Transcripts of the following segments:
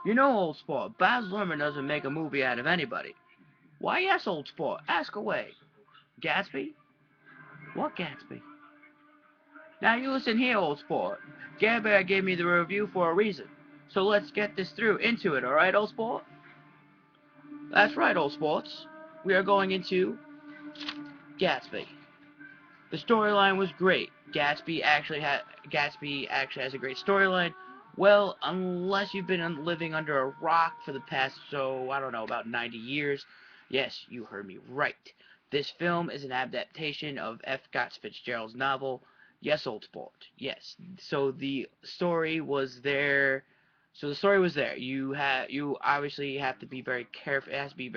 You know, old sport, Baz Luhrmann doesn't make a movie out of anybody. Why, yes, old sport, ask away. Gatsby? What Gatsby? Now you listen here, old sport. Gabber gave me the review for a reason. So let's get this through into it, alright, old sport? That's right, old sports. We are going into Gatsby. The storyline was great. Gatsby actually has a great storyline. Well, unless you've been living under a rock for the past, so I don't know, about 90 years. Yes, you heard me right. This film is an adaptation of F. Scott Fitzgerald's novel. Yes, old sport. Yes. So the story was there. So the story was there. You obviously have to be very careful. It has to be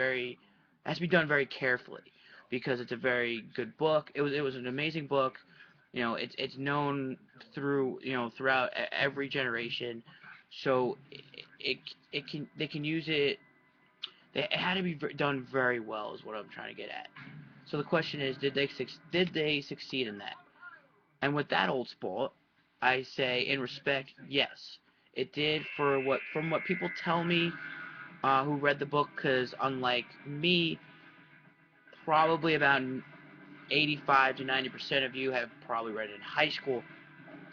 done very carefully because it's a very good book. It was an amazing book. You know, it's known throughout every generation. So it can they can use it. It had to be done very well, is what I'm trying to get at. So the question is, did they succeed in that? And with that, old sport, I say in respect, yes, it did. From what people tell me, who read the book, because unlike me, probably about 85 to 90% of you have probably read it in high school.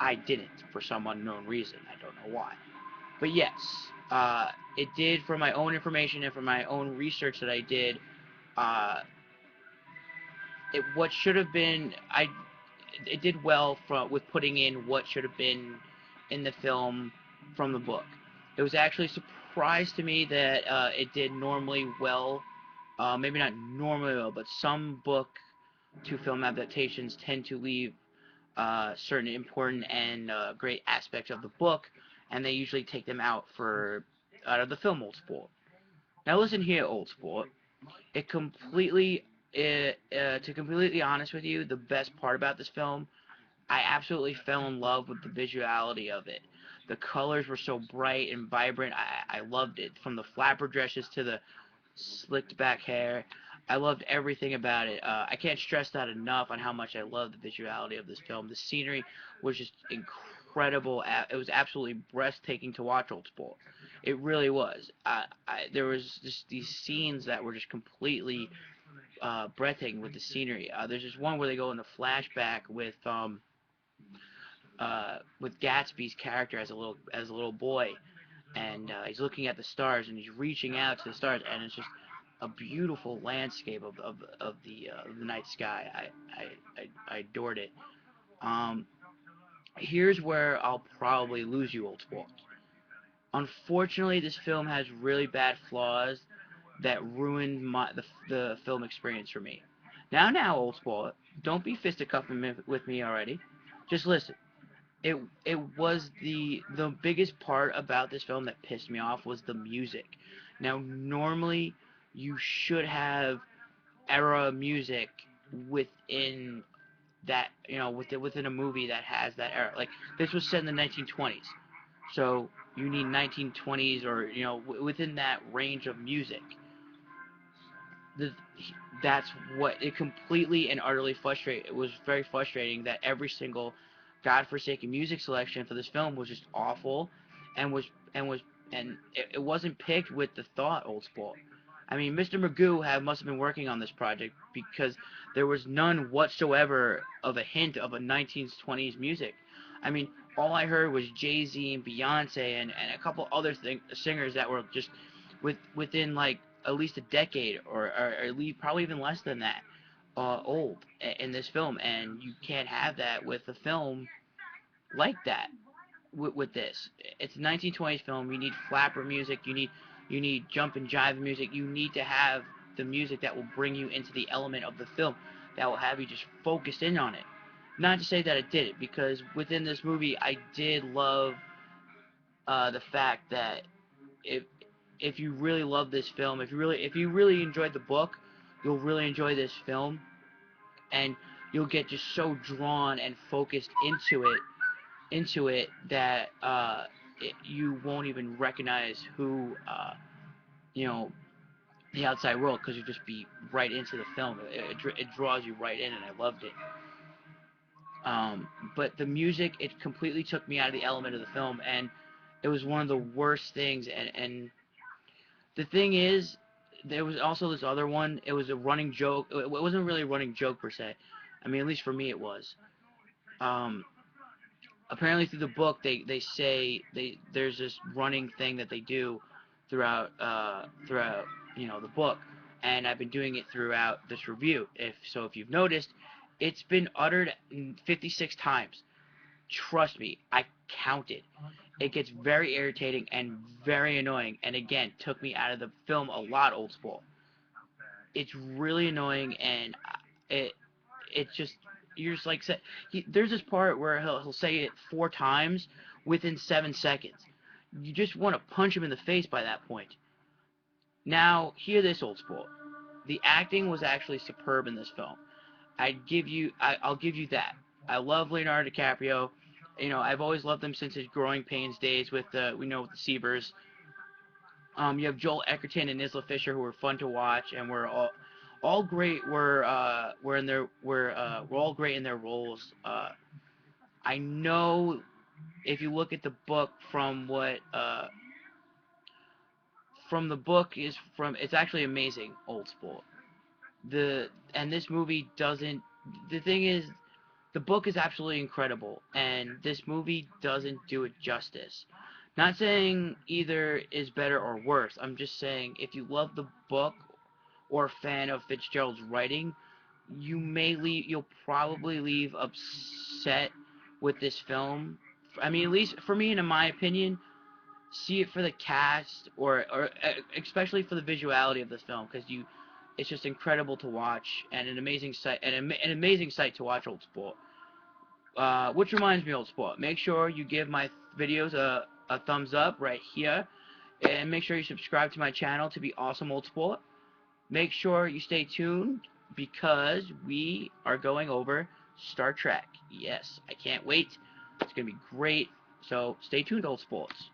I didn't, for some unknown reason. I don't know why. But yes, it did, from my own information and from my own research that I did. Uh, what should have been, it did well with putting in what should have been in the film from the book. It was actually a surprise to me that it did normally well. Maybe not normally well, but some book to film adaptations tend to leave certain important and great aspects of the book, and they usually take them out of the film, old sport. Now listen here, old sport. It completely, to completely honest with you, the best part about this film, I absolutely fell in love with the visuality of it. The colors were so bright and vibrant. I loved it, from the flapper dresses to the slicked back hair. I loved everything about it. I can't stress that enough on how much I love the visuality of this film. The scenery was just incredible. It was absolutely breathtaking to watch, old sport. It really was. There was just these scenes that were just completely breathtaking with the scenery. There's just one where they go in the flashback with Gatsby's character as a little boy, and he's looking at the stars and he's reaching out to the stars, and it's just a beautiful landscape of the night sky. I adored it. Um, Here's where I'll probably lose you, old sport. Unfortunately, this film has really bad flaws that ruined the film experience for me. Now, old sport, don't be fisticuffing with me already. Just listen. It was the biggest part about this film that pissed me off was the music. Now, normally you should have era music within within a movie that has that era. Like, this was set in the 1920s, so you need 1920s, or within that range of music. The, that's what it completely and utterly frustrated. It was very frustrating that every single godforsaken music selection for this film was just awful, and was and was and it wasn't picked with the thought, old sport. I mean, Mr. Magoo must have been working on this project, because there was none whatsoever of a hint of a 1920s music. I mean, all I heard was Jay-Z and Beyonce and a couple other singers that were just within like at least a decade, or at least probably even less than that, old in this film, and you can't have that with a film like that. With this, it's a 1920s film. You need flapper music. You need jump and jive music. You need to have the music that will bring you into the element of the film, that will have you just focused in on it. Not to say that it did it, because within this movie, I did love the fact that if if you really love this film, if you really enjoyed the book, you'll really enjoy this film, and you'll get just so drawn and focused into it that you won't even recognize who you know the outside world, because you just be right into the film. It draws you right in, and I loved it. But the music, it completely took me out of the element of the film, and It was one of the worst things, and the thing is, there was also this other one. It was a running joke. It wasn't really a running joke per se. I mean, at least for me, it was. Um, Apparently, through the book, they say there's this running thing that they do throughout the book, and I've been doing it throughout this review. If you've noticed, it's been uttered 56 times. Trust me, I counted. It gets very irritating and very annoying, and again, took me out of the film a lot, Old Spool. It's really annoying, and it just you're just like there's this part where he'll say it 4 times within 7 seconds. You just want to punch him in the face by that point. Now, hear this, Old Spool. The acting was actually superb in this film. I'll give you that. I love Leonardo DiCaprio. I've always loved him since his Growing Pains days with with the Seavers. You have Joel Edgerton and Isla Fisher, who were fun to watch, and were all great. Were all great in their roles. I know if you look at the book from the book is from it's actually amazing, Old Spool. And this movie doesn't. The thing is, the book is absolutely incredible, and this movie doesn't do it justice. Not saying either is better or worse. I'm just saying if you love the book or a fan of Fitzgerald's writing, you'll probably leave upset with this film. I mean, at least for me and in my opinion, see it for the cast or especially for the visuality of this film, because it's just incredible to watch and an amazing sight an amazing sight to watch, Old Sport. Which reminds me, Old Sport, make sure you give my videos a thumbs up right here, and make sure you subscribe to my channel to be awesome, Old Sport. Make sure you stay tuned because we are going over Star Trek. Yes, I can't wait. It's going to be great. So stay tuned, Old Sports.